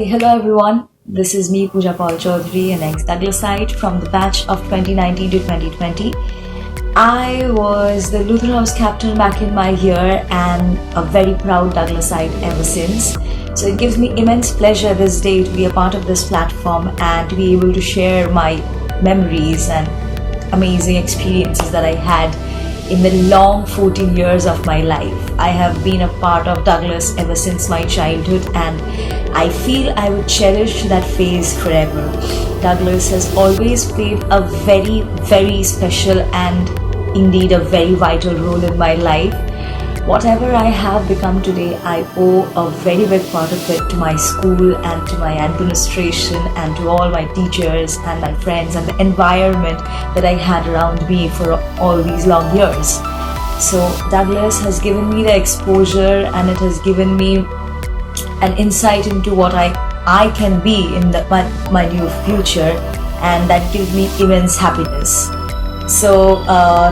Okay, hello everyone. This is me, Pooja Paul Chaudhary, an ex-Douglasite from the batch of 2019 to 2020. I was the Luther House captain back in my year and a very proud Douglasite ever since. So it gives me immense pleasure this day to be a part of this platform and to be able to share my memories and amazing experiences that I had in the long 14 years of my life. I have been a part of Douglas ever since my childhood and I feel I would cherish that phase forever. Douglas has always played a very, very special and indeed a very vital role in my life. Whatever I have become today, I owe a very big part of it to my school and to my administration and to all my teachers and my friends and the environment that I had around me for all these long years. So Douglas has given me the exposure and it has given me an insight into what I can be in my new future, and that gives me immense happiness. So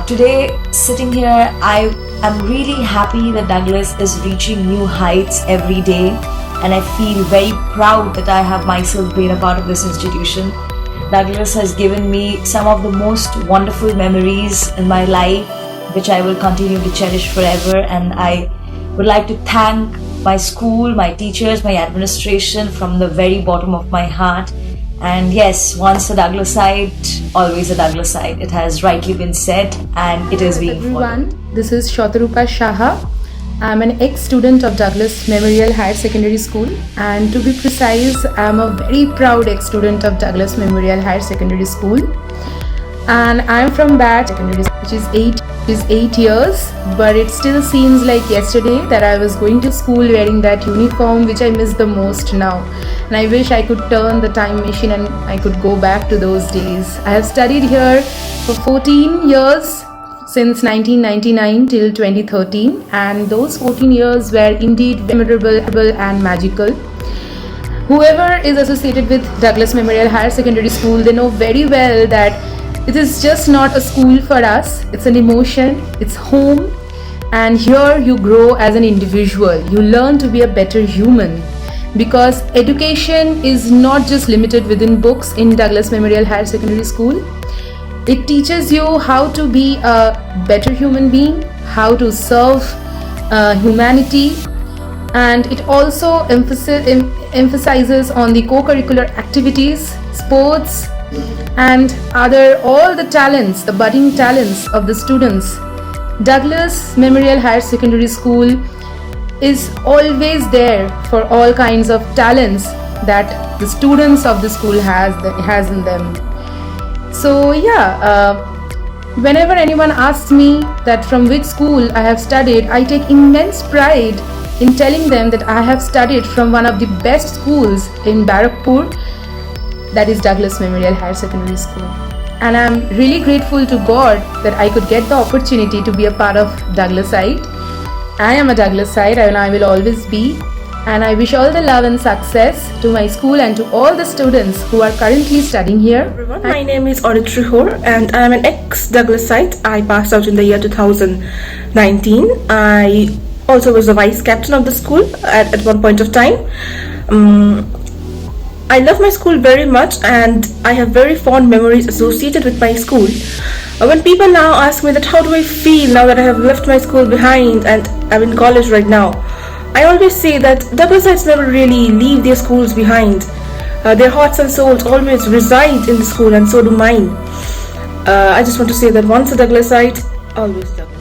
today, sitting here, I'm really happy that Douglas is reaching new heights every day, and I feel very proud that I have myself been a part of this institution. Douglas has given me some of the most wonderful memories in my life, which I will continue to cherish forever, and I would like to thank my school, my teachers, my administration from the very bottom of my heart. And yes, once a Douglasite, always a Douglasite. It has rightly been said and it is being followed. This is Shatarupa Shaha. I'm an ex-student of Douglas Memorial Higher Secondary School, and to be precise, I'm a very proud ex-student of Douglas Memorial Higher Secondary School. And I'm from batch secondary, which is 8 years, but it still seems like yesterday that I was going to school wearing that uniform, which I miss the most now. And I wish I could turn the time machine and I could go back to those days. I have studied here for 14 years since 1999 till 2013, and those 14 years were indeed memorable and magical. Whoever is associated with Douglas Memorial Higher Secondary School, they know very well that it is just not a school for us. It's an emotion, it's home, and here you grow as an individual. You learn to be a better human, because education is not just limited within books in Douglas Memorial Higher Secondary School. It teaches you how to be a better human being, how to serve humanity, and it also emphasizes on the co-curricular activities, sports, and all the talents, the budding talents of the students. Douglas Memorial Higher Secondary School is always there for all kinds of talents that the students of the school has in them. So whenever anyone asks me that from which school I have studied, I take immense pride in telling them that I have studied from one of the best schools in Barakpur, that is Douglas Memorial Higher Secondary School. And I'm really grateful to God that I could get the opportunity to be a part of Douglasite. I am a Douglasite and I will always be. And I wish all the love and success to my school and to all the students who are currently studying here. Everyone, my name is Audit Trihor and I am an ex-Douglasite. I passed out in the year 2019. I also was the vice captain of the school at one point of time. I love my school very much and I have very fond memories associated with my school. When people now ask me that how do I feel now that I have left my school behind and I'm in college right now, I always say that Douglasites never really leave their schools behind. Their hearts and souls always reside in the school, and so do mine. I just want to say that once a Douglasite, always Douglas.